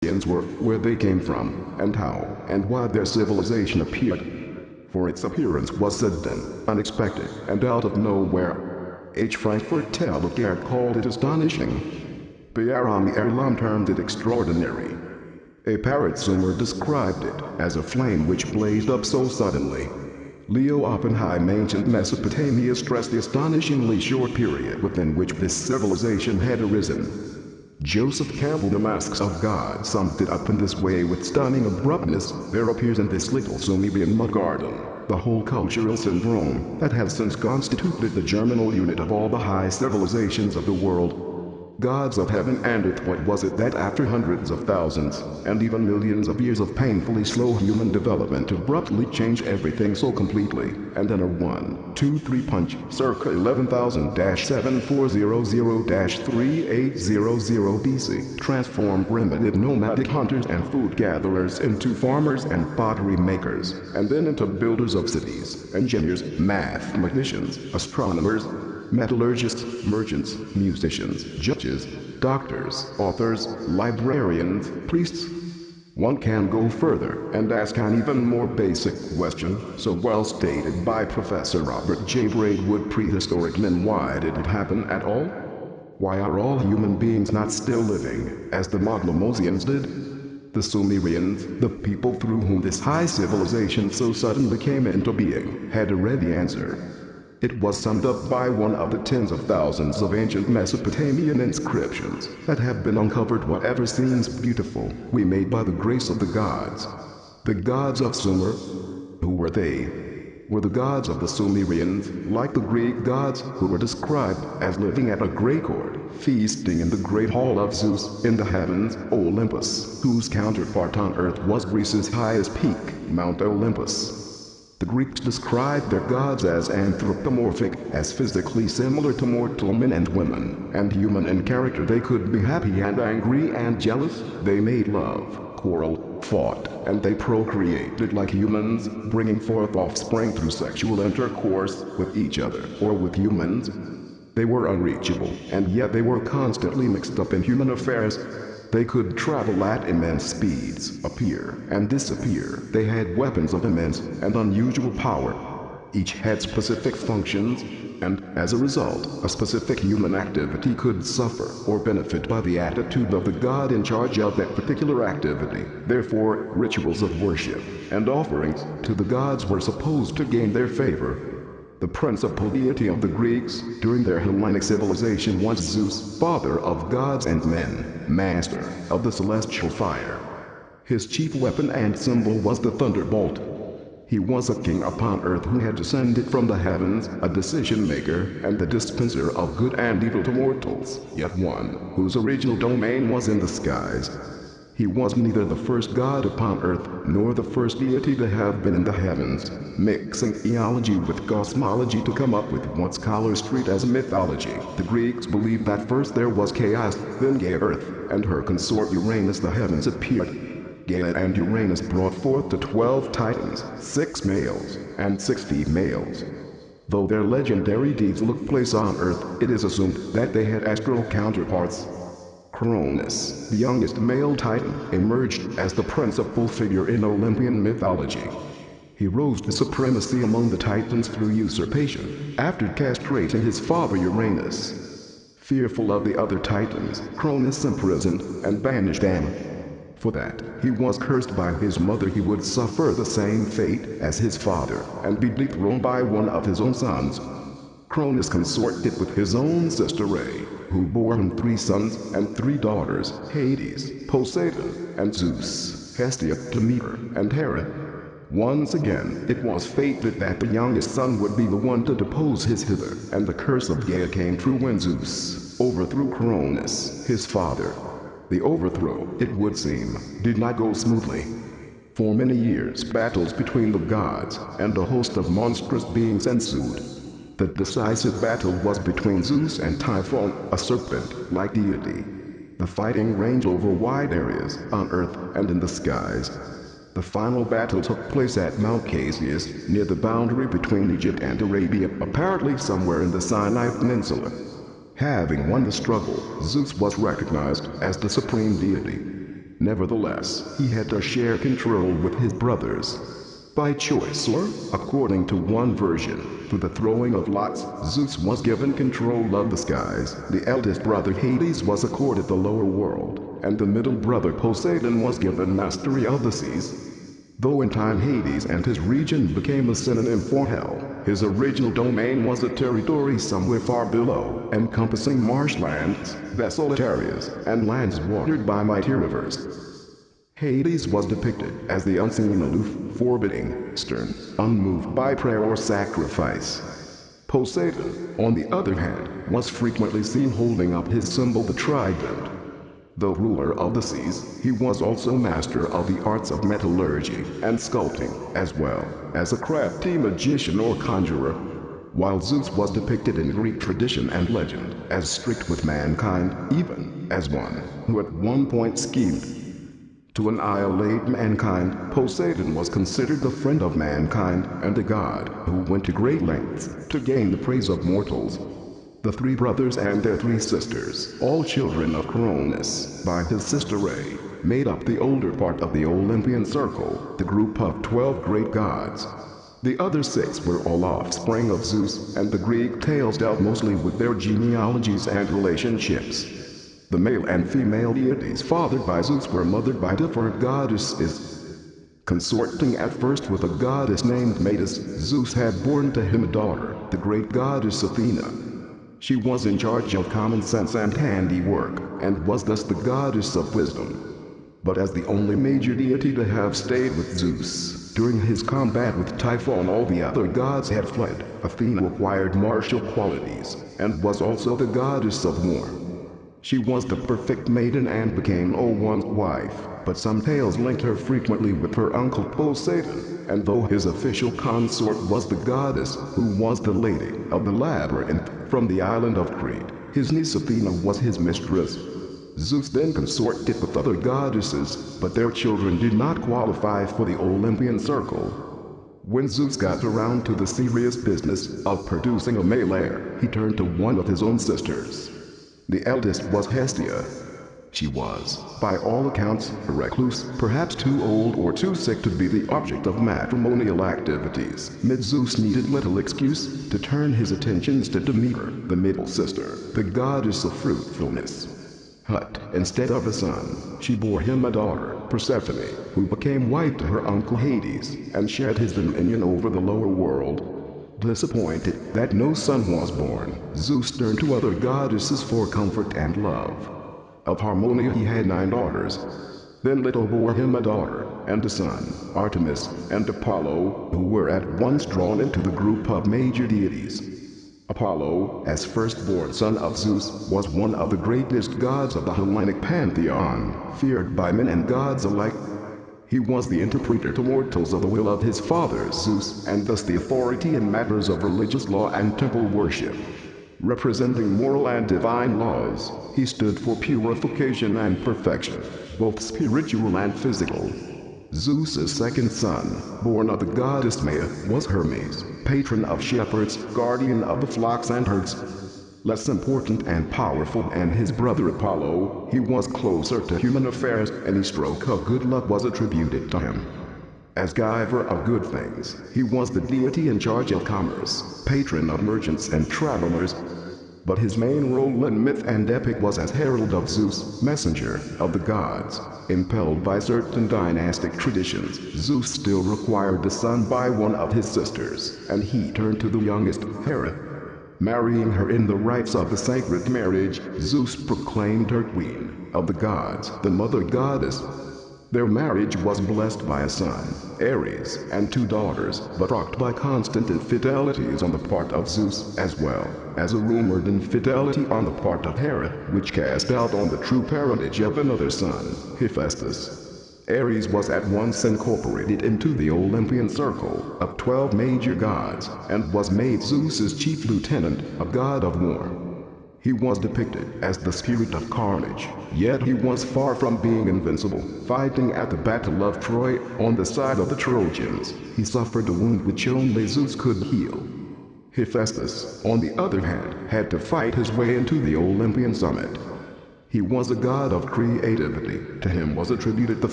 were, where they came from, and how and why their civilization appeared. For its appearance was sudden, unexpected, and out of nowhere. H. Frankfurt Telegraph called it astonishing. Pierre Lamb termed it extraordinary. A parrot Sumer described it as a flame which blazed up so suddenly. Leo Oppenheim, ancient Mesopotamia, stressed the astonishingly short period within which this civilization had arisen. Joseph Campbell, The Masks of God, summed it up in this way with stunning abruptness: there appears in this little Sumerian mud garden the whole cultural syndrome that has since constituted the germinal unit of all the high civilizations of the world. Gods of heaven and earth, what was it that after hundreds of thousands, and even millions of years of painfully slow human development abruptly changed everything so completely, and in a 1, 2, 3 punch, circa 11,000-740-3800 BC, transformed primitive nomadic hunters and food gatherers into farmers and pottery makers, and then into builders of cities, engineers, mathematicians, astronomers, metallurgists, merchants, musicians, judges, doctors, authors, librarians, priests. One can go further and ask an even more basic question, so well stated by Professor Robert J. Braidwood: prehistoric men, why did it happen at all? Why are all human beings not still living, as the Maglemosians did? The Sumerians, the people through whom this high civilization so suddenly came into being, had a ready answer. It was summed up by one of the tens of thousands of ancient Mesopotamian inscriptions that have been uncovered. Whatever seems beautiful, we made by the grace of the gods. The gods of Sumer. Who were they? Were the gods of the Sumerians like the Greek gods, who were described as living at a great court, feasting in the great hall of Zeus in the heavens, Olympus, whose counterpart on earth was Greece's highest peak, Mount Olympus? The Greeks described their gods as anthropomorphic, as physically similar to mortal men and women, and human in character. They could be happy and angry and jealous. They made love, quarreled, fought, and they procreated like humans, bringing forth offspring through sexual intercourse with each other or with humans. They were unreachable, and yet they were constantly mixed up in human affairs. They could travel at immense speeds, appear and disappear. They had weapons of immense and unusual power. Each had specific functions, and, as a result, a specific human activity could suffer or benefit by the attitude of the god in charge of that particular activity. Therefore, rituals of worship and offerings to the gods were supposed to gain their favor. The principal deity of the Greeks during their Hellenic civilization was Zeus, father of gods and men, master of the celestial fire. His chief weapon and symbol was the thunderbolt. He was a king upon earth who had descended from the heavens, a decision-maker and the dispenser of good and evil to mortals, yet one whose original domain was in the skies. He was neither the first god upon earth, nor the first deity to have been in the heavens, mixing theology with cosmology to come up with what scholars treat as mythology. The Greeks believed that first there was chaos, then Gaia, Earth, and her consort Uranus. The heavens appeared. Gaia and Uranus brought forth the 12 titans, 6 males and 6 females. Though their legendary deeds took place on earth, it is assumed that they had astral counterparts. Cronus, the youngest male titan, emerged as the principal figure in Olympian mythology. He rose to supremacy among the titans through usurpation, after castrating his father Uranus. Fearful of the other titans, Cronus imprisoned and banished them. For that, he was cursed by his mother. He would suffer the same fate as his father, and be dethroned by one of his own sons. Cronus consorted with his own sister Rhea, who bore him 3 sons and 3 daughters, Hades, Poseidon, and Zeus, Hestia, Demeter, and Hera. Once again, it was fated that the youngest son would be the one to depose his hither, and the curse of Gaia came true when Zeus overthrew Cronus, his father. The overthrow, it would seem, did not go smoothly. For many years, battles between the gods and a host of monstrous beings ensued. The decisive battle was between Zeus and Typhon, a serpent-like deity. The fighting ranged over wide areas, on earth and in the skies. The final battle took place at Mount Casius, near the boundary between Egypt and Arabia, apparently somewhere in the Sinai Peninsula. Having won the struggle, Zeus was recognized as the supreme deity. Nevertheless, he had to share control with his brothers. By choice or, according to one version, through the throwing of lots, Zeus was given control of the skies, the eldest brother Hades was accorded the lower world, and the middle brother Poseidon was given mastery of the seas. Though in time Hades and his region became a synonym for hell, his original domain was a territory somewhere far below, encompassing marshlands, desolate areas, and lands watered by mighty rivers. Hades was depicted as the unseen, aloof, forbidding, stern, unmoved by prayer or sacrifice. Poseidon, on the other hand, was frequently seen holding up his symbol, the trident. Though ruler of the seas, he was also master of the arts of metallurgy and sculpting, as well as a crafty magician or conjurer. While Zeus was depicted in Greek tradition and legend as strict with mankind, even as one who at one point schemed to annihilate mankind, Poseidon was considered the friend of mankind and a god who went to great lengths to gain the praise of mortals. The three brothers and their three sisters, all children of Cronus by his sister Rhea, made up the older part of the Olympian Circle, the group of 12 great gods. The other 6 were all offspring of Zeus, and the Greek tales dealt mostly with their genealogies and relationships. The male and female deities fathered by Zeus were mothered by different goddesses. Consorting at first with a goddess named Metis, Zeus had born to him a daughter, the great goddess Athena. She was in charge of common sense and handiwork, and was thus the goddess of wisdom. But as the only major deity to have stayed with Zeus, during his combat with Typhon all the other gods had fled, Athena acquired martial qualities, and was also the goddess of war. She was the perfect maiden and became one's wife, but some tales linked her frequently with her uncle Poseidon, and though his official consort was the goddess, who was the lady of the labyrinth from the island of Crete, his niece Athena was his mistress. Zeus then consorted with other goddesses, but their children did not qualify for the Olympian Circle. When Zeus got around to the serious business of producing a male heir, he turned to one of his own sisters. The eldest was Hestia. She was, by all accounts, a recluse, perhaps too old or too sick to be the object of matrimonial activities. Zeus needed little excuse to turn his attentions to Demeter, the middle sister, the goddess of fruitfulness. But, instead of a son, she bore him a daughter, Persephone, who became wife to her uncle Hades, and shared his dominion over the lower world. Disappointed that no son was born, Zeus turned to other goddesses for comfort and love. Of Harmonia he had 9 daughters. Then Leto bore him a daughter, and a son, Artemis, and Apollo, who were at once drawn into the group of major deities. Apollo, as firstborn son of Zeus, was one of the greatest gods of the Hellenic pantheon, feared by men and gods alike. He was the interpreter to mortals of the will of his father Zeus, and thus the authority in matters of religious law and temple worship. Representing moral and divine laws, he stood for purification and perfection, both spiritual and physical. Zeus's second son, born of the goddess Maia, was Hermes, patron of shepherds, guardian of the flocks and herds. Less important and powerful than his brother Apollo, he was closer to human affairs, any stroke of good luck was attributed to him. As giver of good things, he was the deity in charge of commerce, patron of merchants and travelers. But his main role in myth and epic was as herald of Zeus, messenger of the gods. Impelled by certain dynastic traditions, Zeus still required a son by one of his sisters, and he turned to the youngest, Hera. Marrying her in the rites of the sacred marriage, Zeus proclaimed her queen of the gods, the mother goddess. Their marriage was blessed by a son, Ares, and 2 daughters, but rocked by constant infidelities on the part of Zeus, as well as a rumored infidelity on the part of Hera, which cast doubt on the true parentage of another son, Hephaestus. Ares was at once incorporated into the Olympian Circle of 12 major gods, and was made Zeus's chief lieutenant, a god of war. He was depicted as the spirit of carnage, yet he was far from being invincible. Fighting at the Battle of Troy, on the side of the Trojans, he suffered a wound which only Zeus could heal. Hephaestus, on the other hand, had to fight his way into the Olympian summit. He was a god of creativity. To him was attributed the